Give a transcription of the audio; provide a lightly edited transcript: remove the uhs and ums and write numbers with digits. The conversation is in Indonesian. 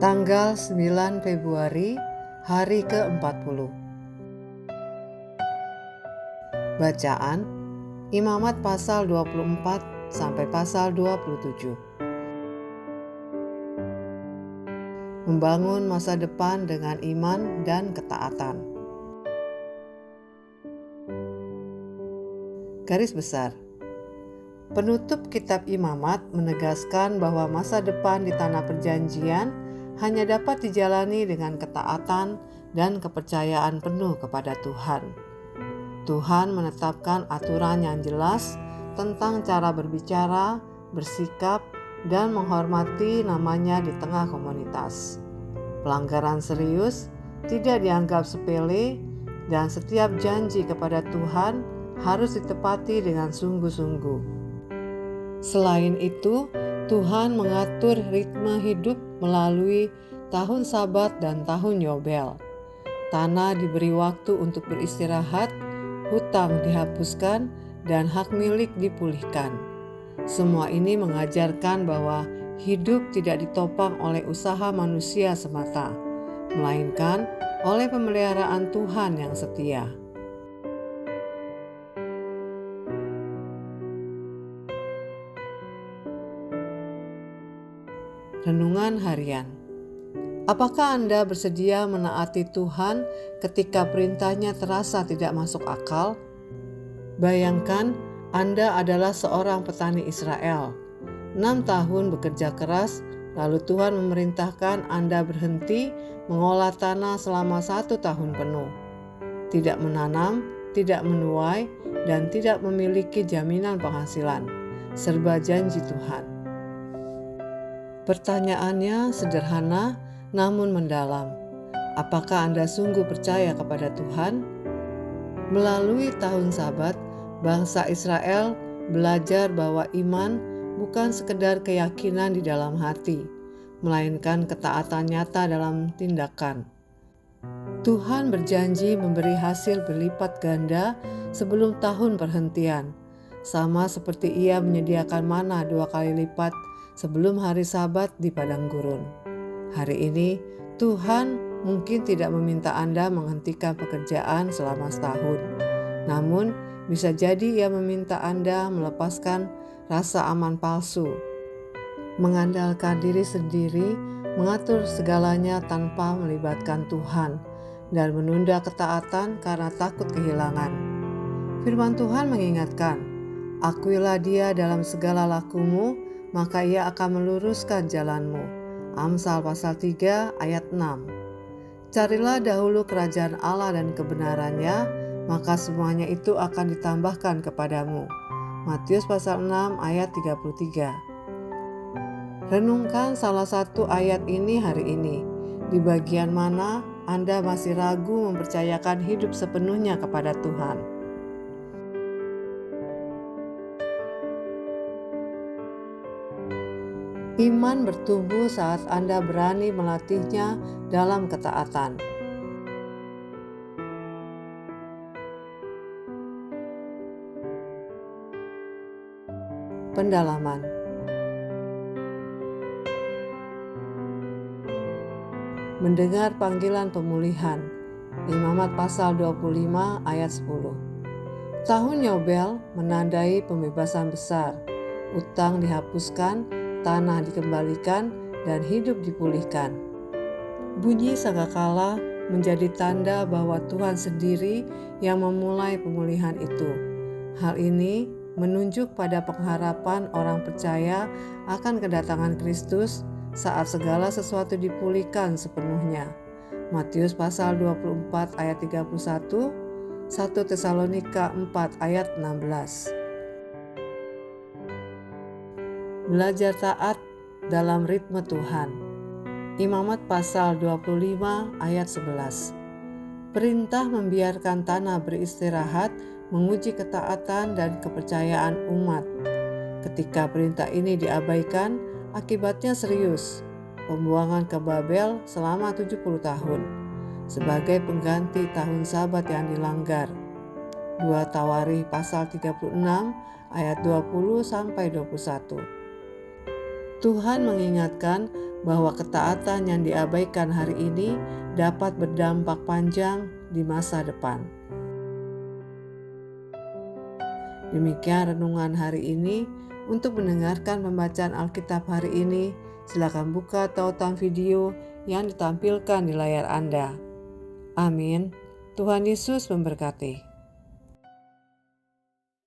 Tanggal 9 Februari, hari ke-40. Bacaan Imamat pasal 24 sampai pasal 27. Membangun masa depan dengan iman dan ketaatan. Garis besar. Penutup kitab Imamat menegaskan bahwa masa depan di tanah perjanjian hanya dapat dijalani dengan ketaatan dan kepercayaan penuh kepada Tuhan. Tuhan menetapkan aturan yang jelas tentang cara berbicara, bersikap, dan menghormati namanya di tengah komunitas. Pelanggaran serius tidak dianggap sepele, dan setiap janji kepada Tuhan harus ditepati dengan sungguh-sungguh. Selain itu, Tuhan mengatur ritme hidup melalui tahun Sabat dan tahun Yobel. Tanah diberi waktu untuk beristirahat, hutang dihapuskan, dan hak milik dipulihkan. Semua ini mengajarkan bahwa hidup tidak ditopang oleh usaha manusia semata, melainkan oleh pemeliharaan Tuhan yang setia. Renungan harian. Apakah Anda bersedia menaati Tuhan ketika perintahnya terasa tidak masuk akal? Bayangkan Anda adalah seorang petani Israel. 6 tahun bekerja keras, lalu Tuhan memerintahkan Anda berhenti mengolah tanah selama 1 tahun penuh. Tidak menanam, tidak menuai, dan tidak memiliki jaminan penghasilan. Serba janji Tuhan. Pertanyaannya sederhana namun mendalam. Apakah Anda sungguh percaya kepada Tuhan? Melalui tahun Sabat, bangsa Israel belajar bahwa iman bukan sekedar keyakinan di dalam hati, melainkan ketaatan nyata dalam tindakan. Tuhan berjanji memberi hasil berlipat ganda sebelum tahun perhentian, sama seperti Ia menyediakan mana 2 kali lipat sebelum hari Sabat di padang gurun. Hari ini, Tuhan mungkin tidak meminta Anda menghentikan pekerjaan selama setahun. Namun, bisa jadi Ia meminta Anda melepaskan rasa aman palsu, mengandalkan diri sendiri, mengatur segalanya tanpa melibatkan Tuhan, dan menunda ketaatan karena takut kehilangan. Firman Tuhan mengingatkan, "Akuilah Dia dalam segala lakumu, maka Ia akan meluruskan jalanmu." Amsal pasal 3 ayat 6. Carilah dahulu kerajaan Allah dan kebenarannya, maka semuanya itu akan ditambahkan kepadamu. Matius pasal 6 ayat 33. Renungkan salah satu ayat ini hari ini. Di bagian mana Anda masih ragu mempercayakan hidup sepenuhnya kepada Tuhan? Iman bertumbuh saat Anda berani melatihnya dalam ketaatan. Pendalaman. Mendengar panggilan pemulihan. Imamat pasal 25 ayat 10. Tahun Yobel menandai pembebasan besar. Utang dihapuskan, tanah dikembalikan, dan hidup dipulihkan. Bunyi sangkakala menjadi tanda bahwa Tuhan sendiri yang memulai pemulihan itu. Hal ini menunjuk pada pengharapan orang percaya akan kedatangan Kristus saat segala sesuatu dipulihkan sepenuhnya. Matius pasal 24 ayat 31, 1 Tesalonika 4 ayat 16. Belajar taat dalam ritme Tuhan. Imamat pasal 25 ayat 11. Perintah membiarkan tanah beristirahat menguji ketaatan dan kepercayaan umat. Ketika perintah ini diabaikan, akibatnya serius. Pembuangan ke Babel selama 70 tahun sebagai pengganti tahun Sabat yang dilanggar. 2 Tawarikh pasal 36 ayat 20 sampai 21. Tuhan mengingatkan bahwa ketaatan yang diabaikan hari ini dapat berdampak panjang di masa depan. Demikian renungan hari ini. Untuk mendengarkan pembacaan Alkitab hari ini, silakan buka tautan video yang ditampilkan di layar Anda. Amin. Tuhan Yesus memberkati.